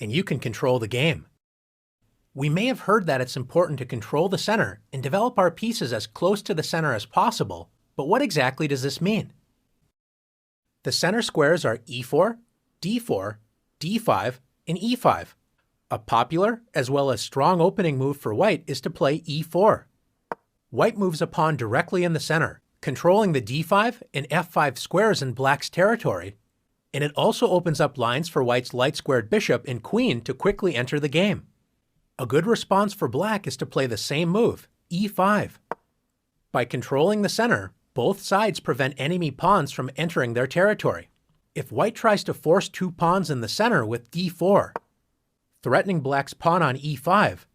and you can control the game. We may have heard that it's important to control the center and develop our pieces as close to the center as possible, but what exactly does this mean? The center squares are e4, d4, d5, and e5. A popular as well as strong opening move for white is to play e4. White moves a pawn directly in the center, controlling the d5 and f5 squares in black's territory, and it also opens up lines for white's light-squared bishop and queen to quickly enter the game. A good response for black is to play the same move, e5. By controlling the center, both sides prevent enemy pawns from entering their territory. If white tries to force two pawns in the center with d4, threatening black's pawn on e5,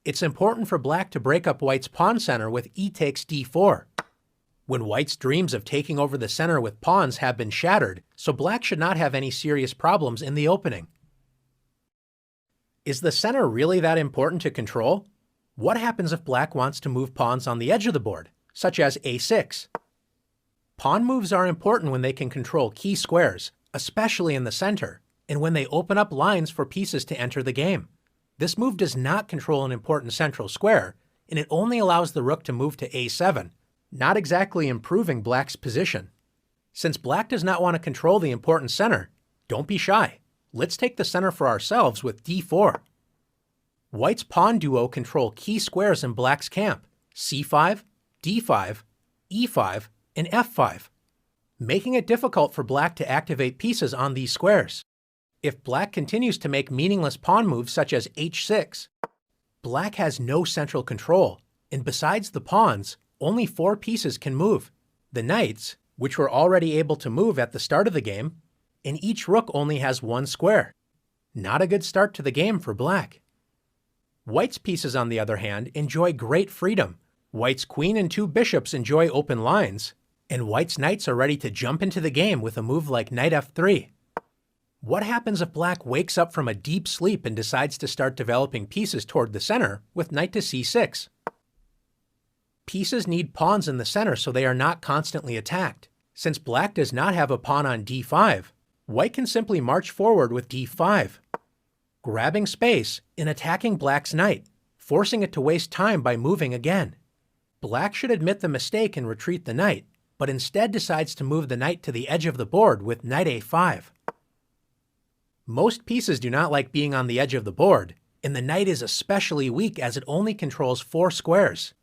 it's important for black to break up white's pawn center with e takes d4. When white's dreams of taking over the center with pawns have been shattered, so black should not have any serious problems in the opening. Is the center really that important to control? What happens if black wants to move pawns on the edge of the board, such as a6? Pawn moves are important when they can control key squares, especially in the center, and when they open up lines for pieces to enter the game. This move does not control an important central square, and it only allows the rook to move to a7, not exactly improving black's position. Since black does not want to control the important center, don't be shy. Let's take the center for ourselves with d4. White's pawn duo control key squares in black's camp, c5, d5, e5, and f5, making it difficult for black to activate pieces on these squares. If black continues to make meaningless pawn moves such as h6, black has no central control, and besides the pawns, only 4 pieces can move: the knights, which were already able to move at the start of the game, and each rook only has 1 square. Not a good start to the game for black. White's pieces, on the other hand, enjoy great freedom. White's queen and 2 bishops enjoy open lines, and white's knights are ready to jump into the game with a move like knight f3. What happens if black wakes up from a deep sleep and decides to start developing pieces toward the center with knight to c6? Pieces need pawns in the center so they are not constantly attacked. Since black does not have a pawn on d5, white can simply march forward with d5, grabbing space and attacking black's knight, forcing it to waste time by moving again. Black should admit the mistake and retreat the knight, but instead decides to move the knight to the edge of the board with knight a5. Most pieces do not like being on the edge of the board, and the knight is especially weak as it only controls 4 squares.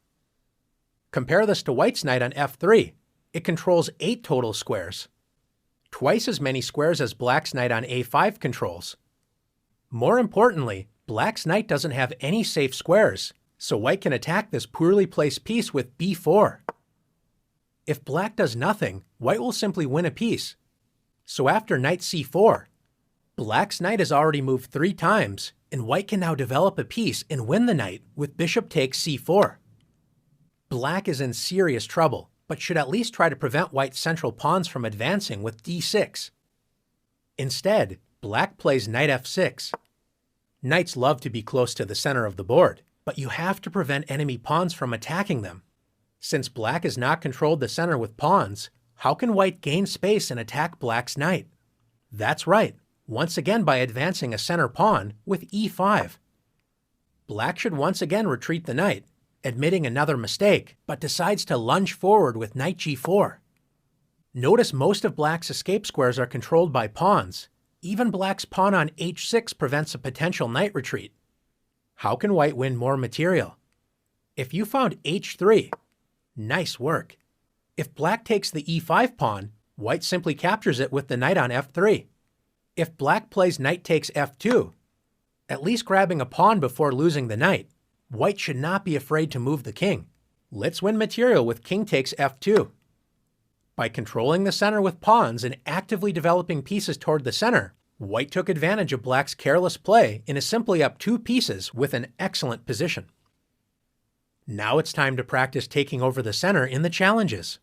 Compare this to white's knight on f3. It controls 8 total squares, twice as many squares as black's knight on a5 controls. More importantly, black's knight doesn't have any safe squares, so white can attack this poorly placed piece with b4. If black does nothing, white will simply win a piece. So after knight c4, black's knight has already moved 3 times, and white can now develop a piece and win the knight with bishop takes c4. Black is in serious trouble, but should at least try to prevent white's central pawns from advancing with d6. Instead, black plays knight f6. Knights love to be close to the center of the board, but you have to prevent enemy pawns from attacking them. Since black has not controlled the center with pawns, how can white gain space and attack black's knight? That's right, once again by advancing a center pawn with e5. Black should once again retreat the knight, admitting another mistake, but decides to lunge forward with knight g4. Notice most of black's escape squares are controlled by pawns. Even black's pawn on h6 prevents a potential knight retreat. How can white win more material? If you found h3, nice work. If black takes the e5 pawn, white simply captures it with the knight on f3. If black plays knight takes f2, at least grabbing a pawn before losing the knight, white should not be afraid to move the king. Let's win material with king takes f2. By controlling the center with pawns and actively developing pieces toward the center, white took advantage of black's careless play and is simply up 2 pieces with an excellent position. Now it's time to practice taking over the center in the challenges.